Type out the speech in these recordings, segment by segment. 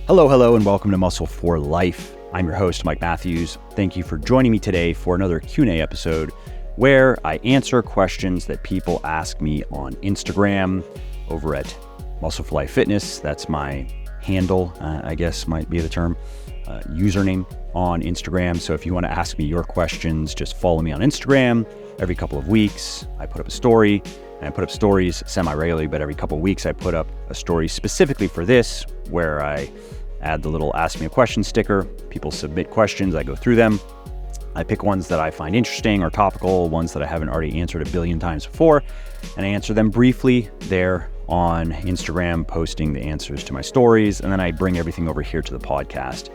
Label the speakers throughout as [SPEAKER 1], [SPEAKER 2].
[SPEAKER 1] Hello, and welcome to Muscle for Life. I'm your host, Mike Matthews. Thank you for joining me today for another Q&A episode where I answer questions that people ask me on Instagram over at Muscle for Life Fitness. That's my handle, I guess might be the term, username on Instagram. So if you want to ask me your questions, just follow me on Instagram. Every couple of weeks, I put up a story, and I put up stories semi-regularly, but every couple of weeks I put up a story specifically for this, where I add the little ask me a question sticker. People submit questions, I go through them. I pick ones that I find interesting or topical, ones that I haven't already answered a billion times before, and I answer them briefly there on Instagram, posting the answers to my stories, and then I bring everything over here to the podcast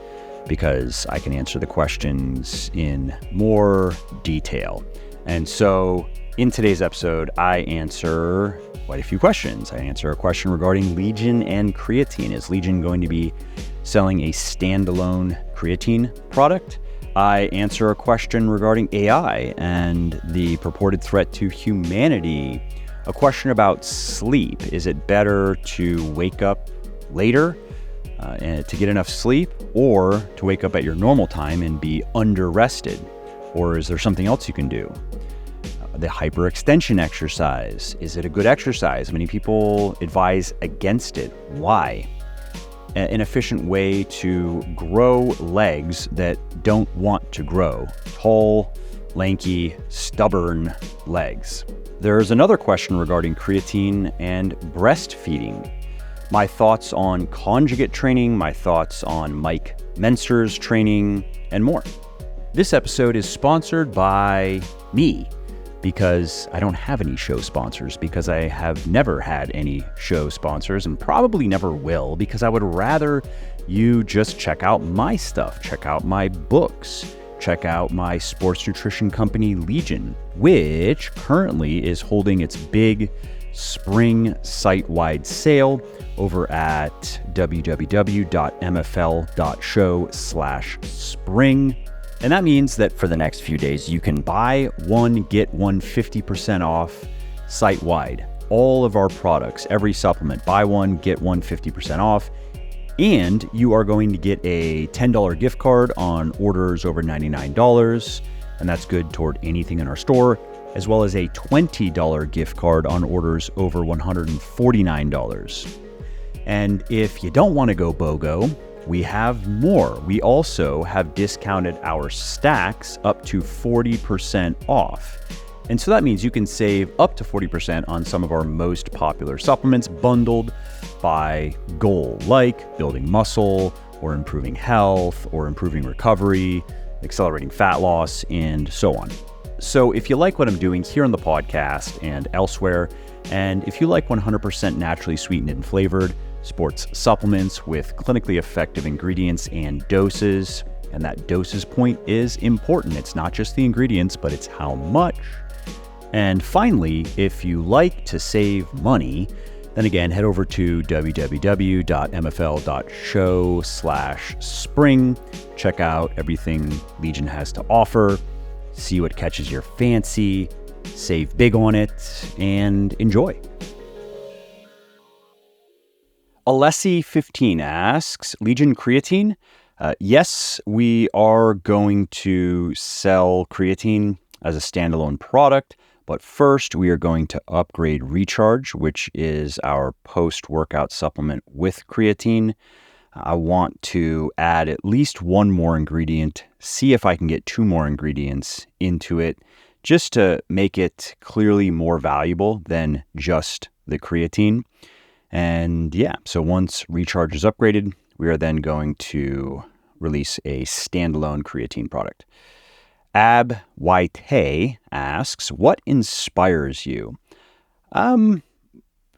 [SPEAKER 1] because I can answer the questions in more detail. And so in today's episode, I answer quite a few questions. I answer a question regarding Legion and creatine. Is Legion going to be selling a standalone creatine product? I answer a question regarding AI and the purported threat to humanity. A question about sleep. Is it better to wake up later and to get enough sleep, or to wake up at your normal time and be under-rested? Or is there something else you can do? The hyperextension exercise. Is it a good exercise? Many people advise against it. Why? An efficient way to grow legs that don't want to grow. Tall, lanky, stubborn legs. There's another question regarding creatine and breastfeeding. My thoughts on conjugate training, my thoughts on Mike Mentzer's training, and more. This episode is sponsored by me, because I don't have any show sponsors, because I have never had any show sponsors and probably never will, because I would rather you just check out my stuff, check out my books, check out my sports nutrition company, Legion, which currently is holding its big spring site-wide sale over at www.mfl.show/spring. And that means that for the next few days, you can buy one, get one 50% off site-wide. All of our products, every supplement, buy one, get one 50% off. And you are going to get a $10 gift card on orders over $99. And that's good toward anything in our store, as well as a $20 gift card on orders over $149. And if you don't want to go BOGO, we have more. We also have discounted our stacks up to 40% off. And so that means you can save up to 40% on some of our most popular supplements bundled by goal, like building muscle or improving health or improving recovery, accelerating fat loss, and so on. So if you like what I'm doing here on the podcast and elsewhere, and if you like 100% naturally sweetened and flavored sports supplements with clinically effective ingredients and doses, and that doses point is important. It's not just the ingredients, but it's how much. And finally, if you like to save money, then again, head over to www.mfl.show/spring. Check out everything Legion has to offer, see what catches your fancy, save big on it, and enjoy. Alessi15 asks, Legion creatine? Yes, we are going to sell creatine as a standalone product, but first we are going to upgrade Recharge, which is our post-workout supplement with creatine. I want to add at least one more ingredient, see if I can get two more ingredients into it, just to make it clearly more valuable than just the creatine. And yeah, so once Recharge is upgraded, we are then going to release a standalone creatine product. Ab Waite asks, what inspires you?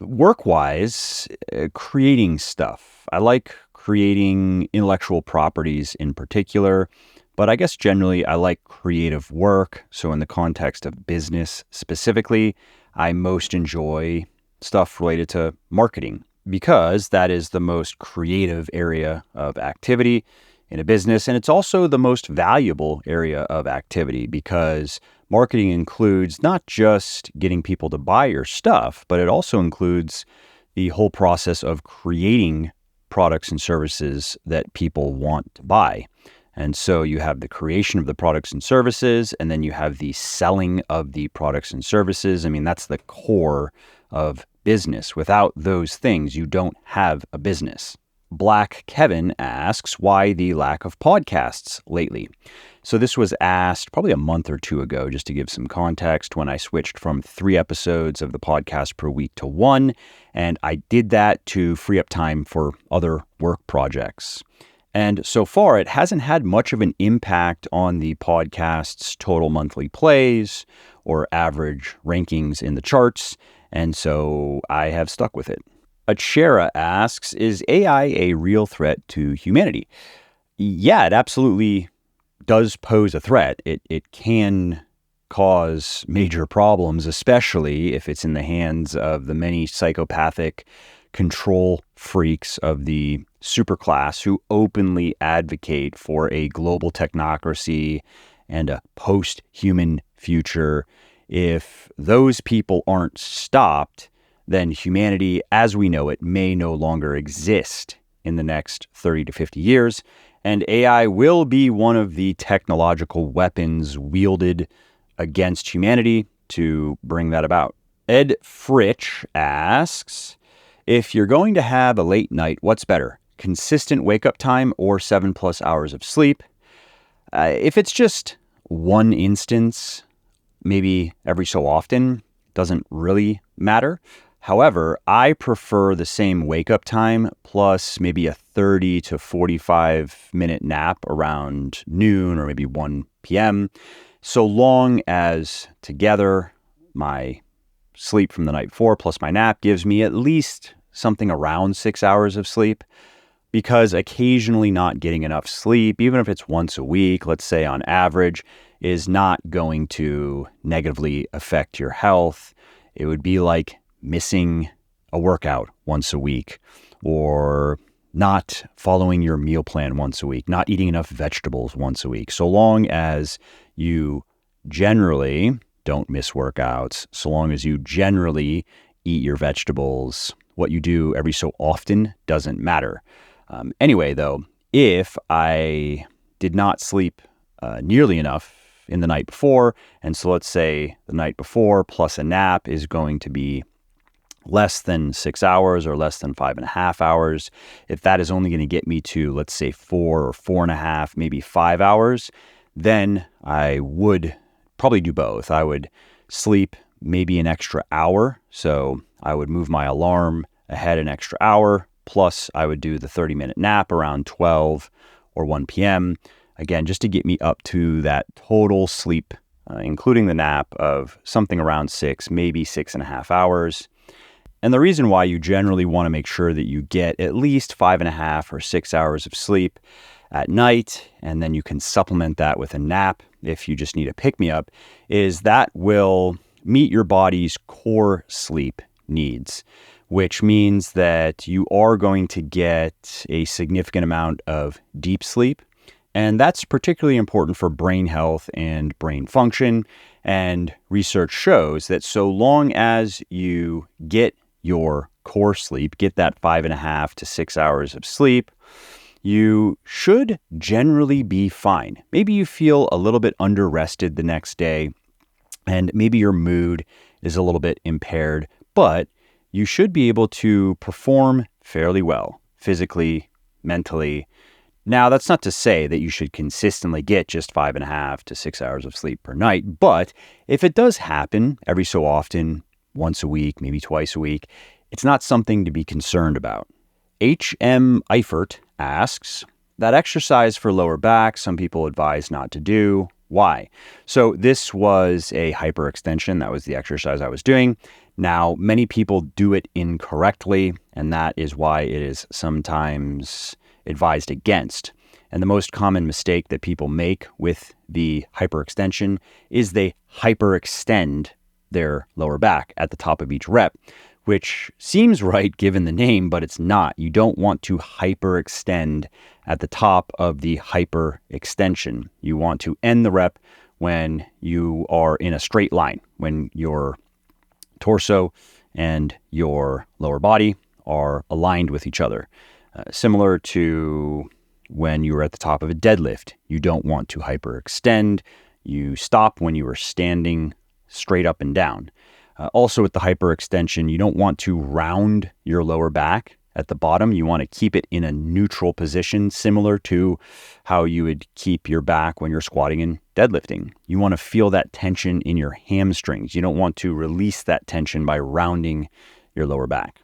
[SPEAKER 1] Work-wise, creating stuff. I like creating intellectual properties in particular, but I guess generally I like creative work. So in the context of business specifically, I most enjoy stuff related to marketing, because that is the most creative area of activity in a business. And it's also the most valuable area of activity, because marketing includes not just getting people to buy your stuff, but it also includes the whole process of creating products and services that people want to buy. And so you have the creation of the products and services, and then you have the selling of the products and services. I mean, that's the core of business. Without those things, you don't have a business. Black Kevin asks, why the lack of podcasts lately? So this was asked probably a month or two ago, just to give some context, when I switched from 3 episodes of the podcast per week to 1. And I did that to free up time for other work projects. And so far, it hasn't had much of an impact on the podcast's total monthly plays or average rankings in the charts. And so I have stuck with it. Achera asks, is AI a real threat to humanity? Yeah, it absolutely does pose a threat. It can cause major problems, especially if it's in the hands of the many psychopathic control freaks of the superclass who openly advocate for a global technocracy and a post-human future. If those people aren't stopped, then humanity as we know it may no longer exist in the next 30 to 50 years, and AI will be one of the technological weapons wielded against humanity to bring that about. Ed Fritsch asks, if you're going to have a late night, what's better? Consistent wake-up time or 7+ hours of sleep? If it's just one instance, maybe every so often, doesn't really matter. However, I prefer the same wake-up time plus maybe a 30 to 45 minute nap around noon or maybe 1 p.m. so long as together my sleep from the night before plus my nap gives me at least something around 6 hours of sleep, because occasionally not getting enough sleep, even if it's once a week, let's say on average, is not going to negatively affect your health. It would be like missing a workout once a week, or not following your meal plan once a week, not eating enough vegetables once a week. So long as you generally don't miss workouts, so long as you generally eat your vegetables, what you do every so often doesn't matter. Anyway, though, if I did not sleep nearly enough in the night before, and so let's say the night before plus a nap is going to be less than 6 hours or less than 5.5 hours, if that is only going to get me to, let's say, 4 or 4.5, maybe 5 hours, then I would probably do both. I would sleep maybe an extra hour. So I would move my alarm ahead an extra hour, plus I would do the 30-minute nap around 12 or 1 p.m. Again, just to get me up to that total sleep, including the nap, of something around 6, maybe 6.5 hours. And the reason why you generally want to make sure that you get at least 5.5 or 6 hours of sleep at night, and then you can supplement that with a nap if you just need a pick-me-up, is that will meet your body's core sleep needs, which means that you are going to get a significant amount of deep sleep. And that's particularly important for brain health and brain function. And research shows that so long as you get your core sleep, get that 5.5 to 6 hours of sleep, you should generally be fine. Maybe you feel a little bit under-rested the next day, and maybe your mood is a little bit impaired, but you should be able to perform fairly well, physically, mentally. Now, that's not to say that you should consistently get just 5.5 to 6 hours of sleep per night, but if it does happen every so often, once a week, maybe twice a week, it's not something to be concerned about. H.M. Eifert asks, that exercise for lower back, some people advise not to do. Why? So this was a hyperextension. That was the exercise I was doing. Now, many people do it incorrectly, and that is why it is sometimes advised against. And the most common mistake that people make with the hyperextension is they hyperextend their lower back at the top of each rep, which seems right given the name, but it's not. You don't want to hyperextend at the top of the hyperextension. You want to end the rep when you are in a straight line, when your torso and your lower body are aligned with each other. Similar to when you were at the top of a deadlift. You don't want to hyperextend. You stop when you are standing straight up and down. Also with the hyperextension, you don't want to round your lower back at the bottom. You want to keep it in a neutral position, similar to how you would keep your back when you're squatting and deadlifting. You want to feel that tension in your hamstrings. You don't want to release that tension by rounding your lower back.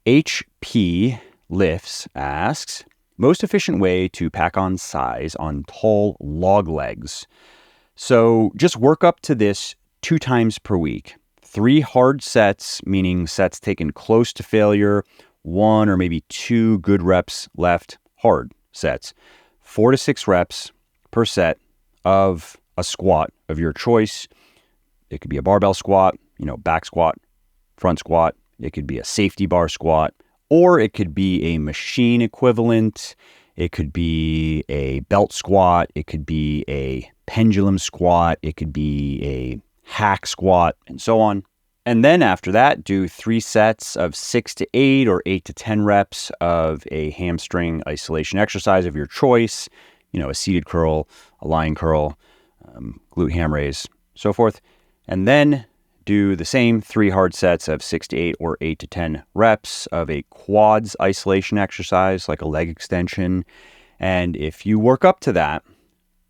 [SPEAKER 1] HP Lifts asks, most efficient way to pack on size on tall log legs. So just work up to this 2 times per week. 3 hard sets, meaning sets taken close to failure, 1 or maybe 2 good reps left, hard sets. 4 to 6 reps per set of a squat of your choice. It could be a barbell squat, back squat, front squat. It could be a safety bar squat, or it could be a machine equivalent. It could be a belt squat. It could be a pendulum squat. It could be a hack squat, and so on. And then after that, do 3 sets of 6 to 8 or 8 to 10 reps of a hamstring isolation exercise of your choice, a seated curl, a lying curl, glute ham raise, so forth. And then do the same 3 hard sets of 6 to 8 or 8 to 10 reps of a quads isolation exercise, like a leg extension. And if you work up to that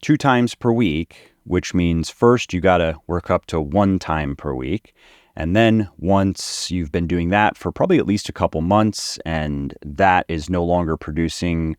[SPEAKER 1] 2 times per week, which means first you got to work up to 1 time per week. And then once you've been doing that for probably at least a couple months, and that is no longer producing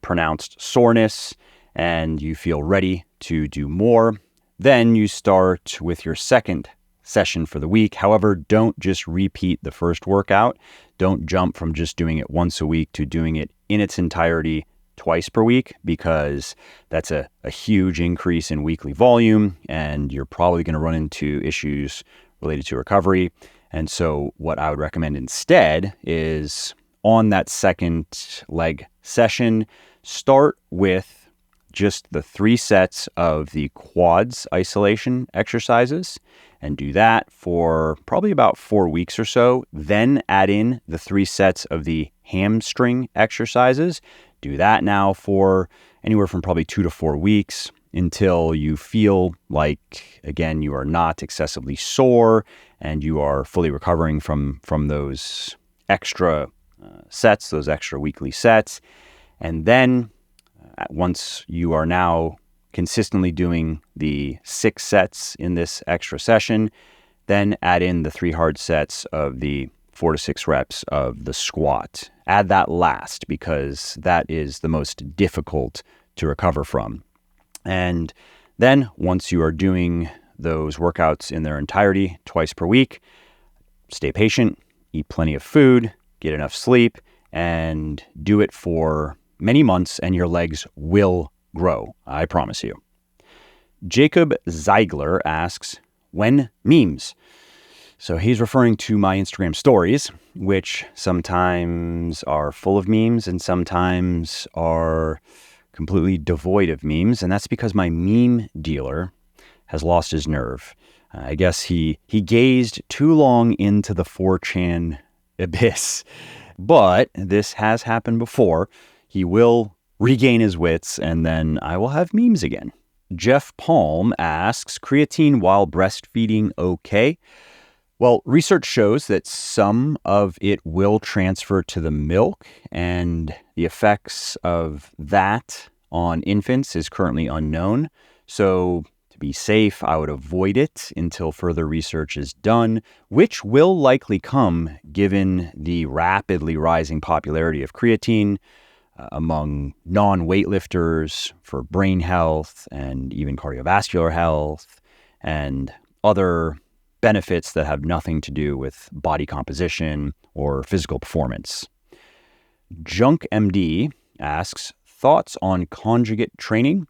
[SPEAKER 1] pronounced soreness, and you feel ready to do more, then you start with your second session for the week. However, don't just repeat the first workout. Don't jump from just doing it once a week to doing it in its entirety twice per week, because that's a huge increase in weekly volume, and you're probably going to run into issues related to recovery. And so what I would recommend instead is on that second leg session, start with just the 3 sets of the quads isolation exercises, and do that for probably about 4 weeks or so. Then add in the 3 sets of the hamstring exercises. Do that now for anywhere from probably 2 to 4 weeks until you feel like, again, you are not excessively sore and you are fully recovering from those extra sets, those extra weekly sets. And then once you are now consistently doing the 6 sets in this extra session, then add in the 3 hard sets of the 4 to 6 reps of the squat. Add that last, because that is the most difficult to recover from. And then once you are doing those workouts in their entirety twice per week, stay patient, eat plenty of food, get enough sleep, and do it for many months, and your legs will grow. I promise you. Jacob Ziegler asks, when memes? So he's referring to my Instagram stories, which sometimes are full of memes and sometimes are completely devoid of memes. And that's because my meme dealer has lost his nerve. I guess he gazed too long into the 4chan abyss. But this has happened before. He will regain his wits, and then I will have memes again. Jeff Palm asks, creatine while breastfeeding okay? Well, research shows that some of it will transfer to the milk, and the effects of that on infants is currently unknown. So to be safe, I would avoid it until further research is done, which will likely come given the rapidly rising popularity of creatine among non-weightlifters for brain health and even cardiovascular health and other benefits that have nothing to do with body composition or physical performance. Junk MD asks, thoughts on conjugate training?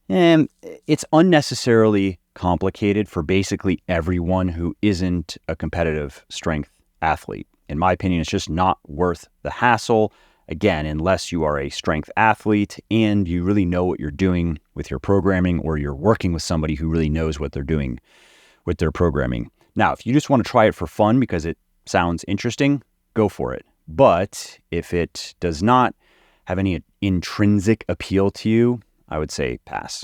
[SPEAKER 1] And it's unnecessarily complicated for basically everyone who isn't a competitive strength athlete. In my opinion, it's just not worth the hassle. Again, unless you are a strength athlete and you really know what you're doing with your programming, or you're working with somebody who really knows what they're doing with their programming. Now, if you just want to try it for fun because it sounds interesting, go for it. But if it does not have any intrinsic appeal to you, I would say pass.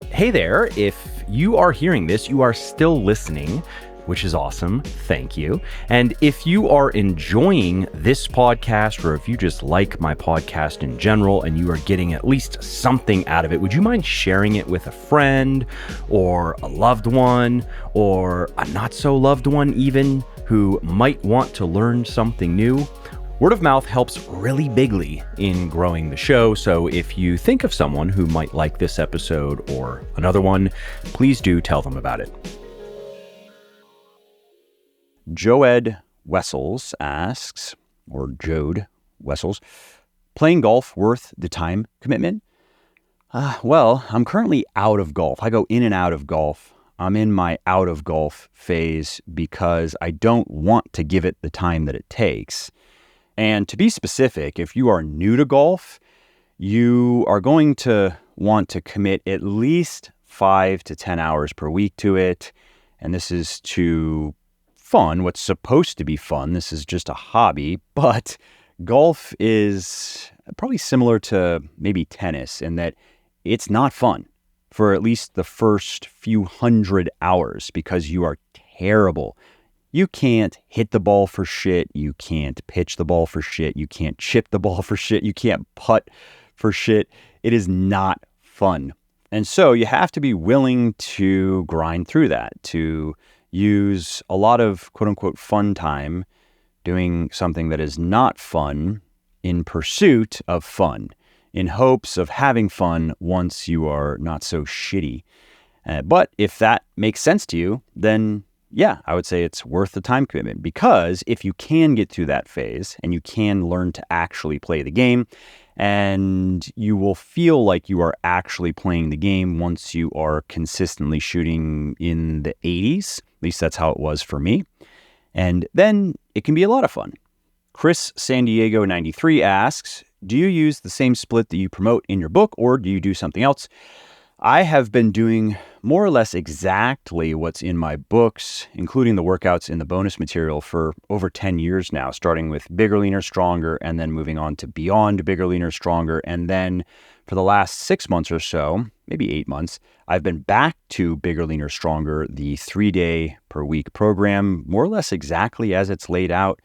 [SPEAKER 2] Hey there, if you are hearing this, you are still listening, which is awesome. Thank you. And if you are enjoying this podcast, or if you just like my podcast in general and you are getting at least something out of it, would you mind sharing it with a friend or a loved one or a not so loved one even who might want to learn something new? Word of mouth helps really bigly in growing the show, so if you think of someone who might like this episode or another one, please do tell them about it.
[SPEAKER 1] Joed Wessels asks, or Jode Wessels, playing golf worth the time commitment? Well, I'm currently out of golf. I go in and out of golf. I'm in my out of golf phase because I don't want to give it the time that it takes. And to be specific, if you are new to golf, you are going to want to commit at least 5 to 10 hours per week to it. And this is to fun, what's supposed to be fun. This is just a hobby, but golf is probably similar to maybe tennis in that it's not fun for at least the first few hundred hours because you are terrible. You can't hit the ball for shit. You can't pitch the ball for shit. You can't chip the ball for shit. You can't putt for shit. It is not fun. And so you have to be willing to grind through that, to use a lot of quote unquote fun time doing something that is not fun in pursuit of fun, in hopes of having fun once you are not so shitty. But if that makes sense to you, then yeah, I would say it's worth the time commitment, because if you can get through that phase and you can learn to actually play the game, and you will feel like you are actually playing the game once you are consistently shooting in the 80s, at least that's how it was for me. And then it can be a lot of fun. Chris San Diego 93 asks, do you use the same split that you promote in your book, or do you do something else? I have been doing more or less exactly what's in my books, including the workouts in the bonus material, for over 10 years now, starting with Bigger, Leaner, Stronger, and then moving on to Beyond Bigger, Leaner, Stronger. And then for the last 6 months or so, maybe 8 months, I've been back to Bigger, Leaner, Stronger, the 3-day per week program, more or less exactly as it's laid out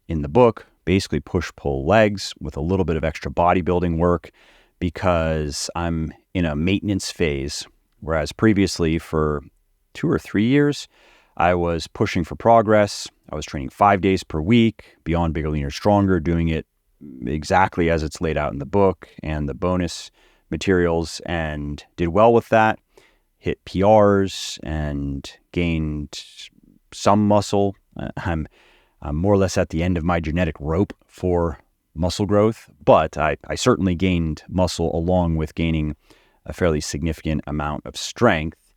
[SPEAKER 1] in the book, basically push-pull legs with a little bit of extra bodybuilding work, because I'm in a maintenance phase, whereas previously for 2 or 3 years, I was pushing for progress. I was training 5 days per week, Beyond Bigger, Leaner, Stronger, doing it exactly as it's laid out in the book and the bonus materials, and did well with that, hit PRs and gained some muscle. I'm more or less at the end of my genetic rope for muscle growth, but I certainly gained muscle along with gaining a fairly significant amount of strength.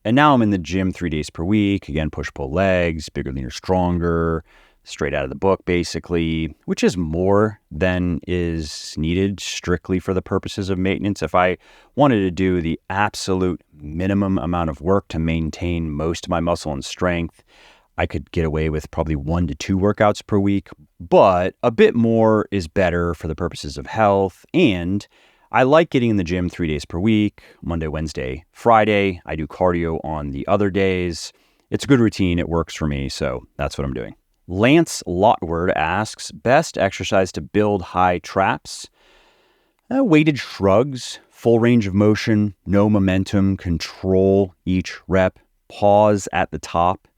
[SPEAKER 1] And now I'm in the gym 3 days per week, again, push-pull legs, Bigger, Leaner, Stronger, straight out of the book basically, which is more than is needed strictly for the purposes of maintenance. If I wanted to do the absolute minimum amount of work to maintain most of my muscle and strength, I could get away with probably 1 to 2 workouts per week, but a bit more is better for the purposes of health. And I like getting in the gym 3 days per week, Monday, Wednesday, Friday. I do cardio on the other days. It's a good routine. It works for me. So that's what I'm doing. Lance Lotward asks, best exercise to build high traps? Weighted shrugs, full range of motion, no momentum, control each rep, pause at the top.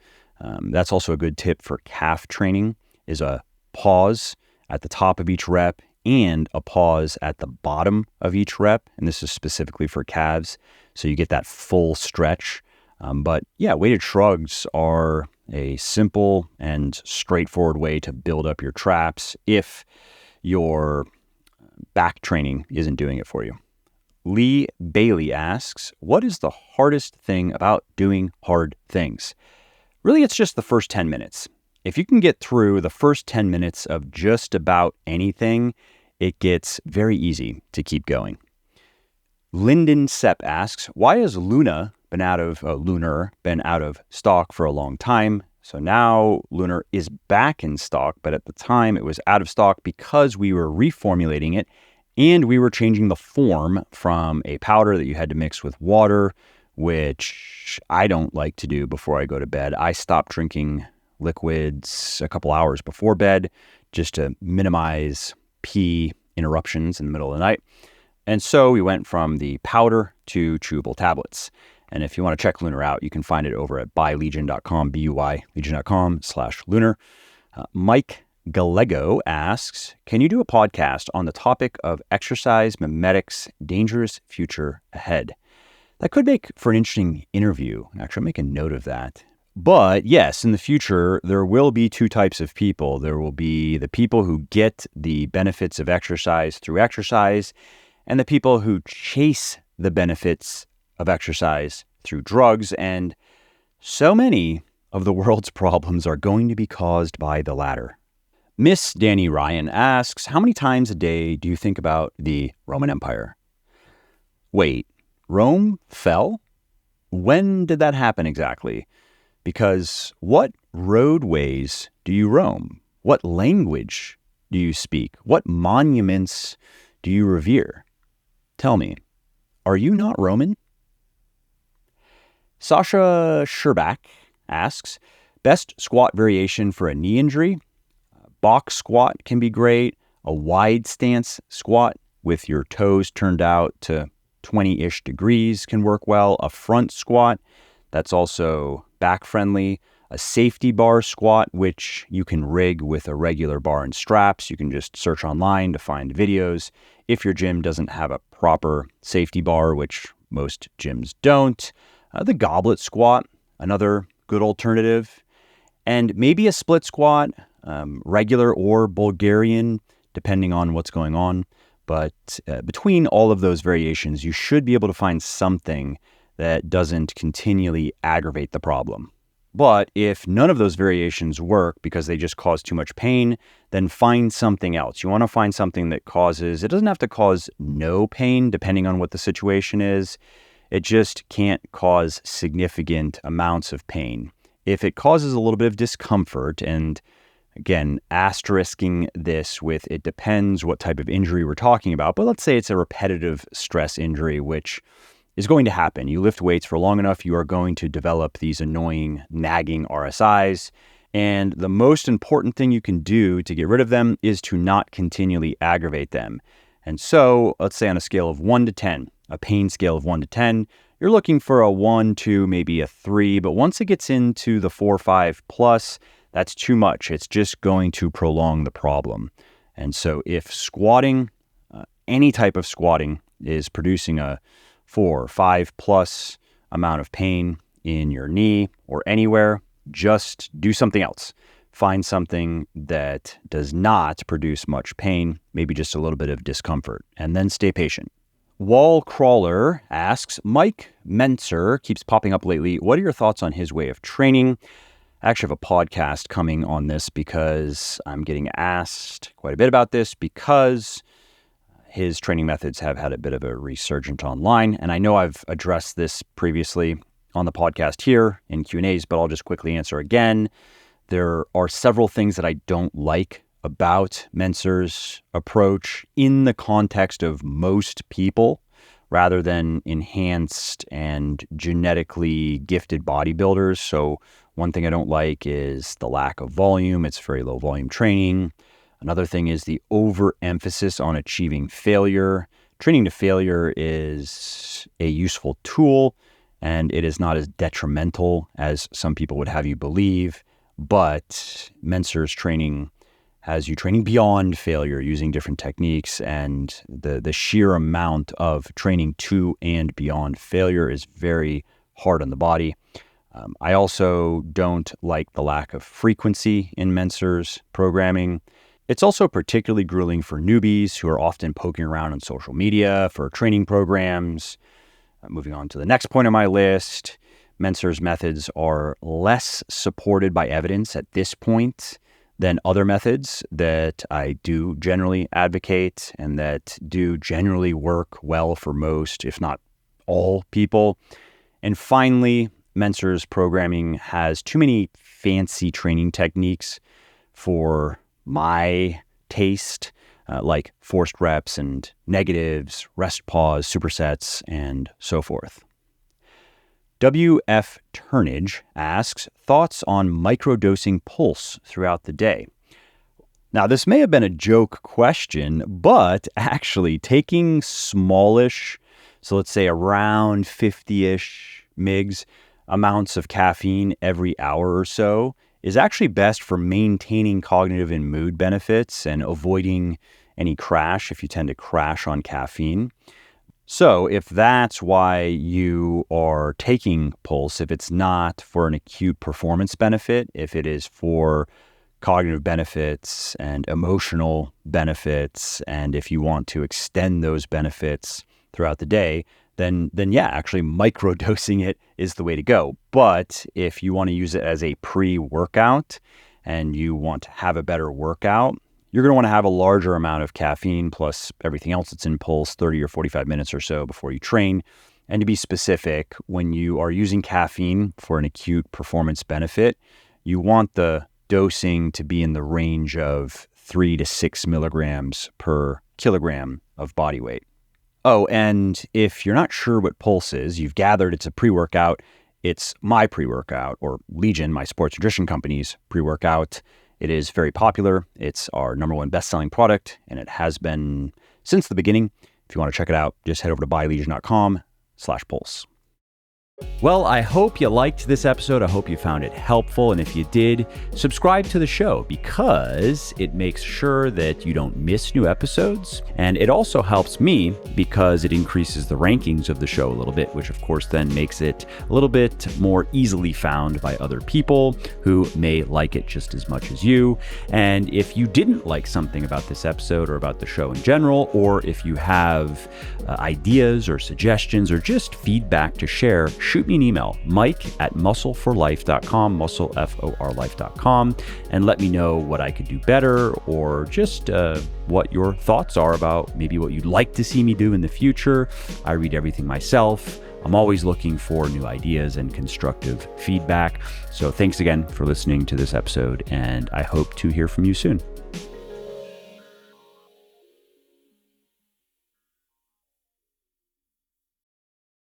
[SPEAKER 1] That's also a good tip for calf training, is a pause at the top of each rep and a pause at the bottom of each rep. And this is specifically for calves, so you get that full stretch. But yeah, weighted shrugs are a simple and straightforward way to build up your traps if your back training isn't doing it for you. Lee Bailey asks, what is the hardest thing about doing hard things? Really, it's just the first 10 minutes. If you can get through the first 10 minutes of just about anything, it gets very easy to keep going. Lyndon Sepp asks, why has Lunar been out of stock for a long time? So now Lunar is back in stock, but at the time it was out of stock because we were reformulating it and we were changing the form from a powder that you had to mix with water, which I don't like to do before I go to bed. I stop drinking liquids a couple hours before bed just to minimize pee interruptions in the middle of the night. And so we went from the powder to chewable tablets. And if you want to check Lunar out, you can find it over at buylegion.com, buylegion.com/Lunar. Mike Gallego asks, can you do a podcast on the topic of exercise mimetics, dangerous future ahead? That could make for an interesting interview. Actually, I'll make a note of that. But yes, in the future, there will be two types of people. There will be the people who get the benefits of exercise through exercise, and the people who chase the benefits of exercise through drugs. And so many of the world's problems are going to be caused by the latter. Miss Danny Ryan asks, how many times a day do you think about the Roman Empire? Wait, Rome fell? When did that happen exactly? Because what roadways do you roam? What language do you speak? What monuments do you revere? Tell me, are you not Roman? Sasha Sherbak asks, best squat variation for a knee injury? Box squat can be great. A wide stance squat with your toes turned out to 20-ish degrees can work well. A front squat, that's also back friendly. A safety bar squat, which you can rig with a regular bar and straps. You can just search online to find videos. If your gym doesn't have a proper safety bar, which most gyms don't. The goblet squat, another good alternative. And maybe a split squat, regular or Bulgarian, depending on what's going on. But between all of those variations, you should be able to find something that doesn't continually aggravate the problem. But if none of those variations work because they just cause too much pain, then find something else. You want to find something that causes, it doesn't have to cause no pain depending on what the situation is. It just can't cause significant amounts of pain. If it causes a little bit of discomfort, and again, asterisking this with it depends what type of injury we're talking about, but let's say it's a repetitive stress injury, which is going to happen. You lift weights for long enough, you are going to develop these annoying, nagging RSIs. And the most important thing you can do to get rid of them is to not continually aggravate them. And so, let's say on a scale of 1 to 10, a pain scale of 1 to 10, you're looking for a 1, 2, maybe a 3. But once it gets into the 4, 5 plus, that's too much. It's just going to prolong the problem. And so if squatting, any type of squatting, is producing a 4, 5 plus amount of pain in your knee or anywhere, just do something else. Find something that does not produce much pain, maybe just a little bit of discomfort, and then stay patient. Wall Crawler asks, Mike Mentzer keeps popping up lately. What are your thoughts on his way of training? I actually have a podcast coming on this because I'm getting asked quite a bit about this because his training methods have had a bit of a resurgence online. And I know I've addressed this previously on the podcast here in Q&As, but I'll just quickly answer again. There are several things that I don't like about Mentzer's approach in the context of most people rather than enhanced and genetically gifted bodybuilders. So one thing I don't like is the lack of volume. It's very low volume training. Another thing is the overemphasis on achieving failure. Training to failure is a useful tool, and it is not as detrimental as some people would have you believe. But Mentzer's training has you training beyond failure using different techniques, and the sheer amount of training to and beyond failure is very hard on the body. I also don't like the lack of frequency in Mentzer's programming. It's also particularly grueling for newbies who are often poking around on social media for training programs. Moving on to the next point on my list, Mentzer's methods are less supported by evidence at this point than other methods that I do generally advocate and that do generally work well for most, if not all people. And finally, Mentzer's programming has too many fancy training techniques for my taste, like forced reps and negatives, rest pause, supersets, and so forth. W.F. Turnage asks, thoughts on microdosing pulse throughout the day? Now, this may have been a joke question, but actually taking smallish, so let's say around 50-ish mgs amounts of caffeine every hour or so is actually best for maintaining cognitive and mood benefits and avoiding any crash if you tend to crash on caffeine. So if that's why you are taking Pulse, if it's not for an acute performance benefit, if it is for cognitive benefits and emotional benefits, and if you want to extend those benefits throughout the day, then yeah, actually microdosing it is the way to go. But if you want to use it as a pre-workout and you want to have a better workout, you're going to want to have a larger amount of caffeine plus everything else that's in Pulse, 30 or 45 minutes or so before you train. And to be specific, when you are using caffeine for an acute performance benefit, you want the dosing to be in the range of 3 to 6 milligrams per kilogram of body weight. Oh, and if you're not sure what Pulse is, you've gathered it's a pre-workout. It's my pre-workout, or Legion, my sports nutrition company's pre-workout. It is very popular. It's our number one best-selling product, and it has been since the beginning. If you want to check it out, just head over to buylegion.com/pulse. Well, I hope you liked this episode. I hope you found it helpful. And if you did, subscribe to the show because it makes sure that you don't miss new episodes. And it also helps me because it increases the rankings of the show a little bit, which of course then makes it a little bit more easily found by other people who may like it just as much as you. And if you didn't like something about this episode or about the show in general, or if you have ideas or suggestions or just feedback to share, shoot me an email, mike@muscleforlife.com, muscleforlife.com, and let me know what I could do better or just what your thoughts are about maybe what you'd like to see me do in the future. I read everything myself. I'm always looking for new ideas and constructive feedback. So thanks again for listening to this episode, and I hope to hear from you soon.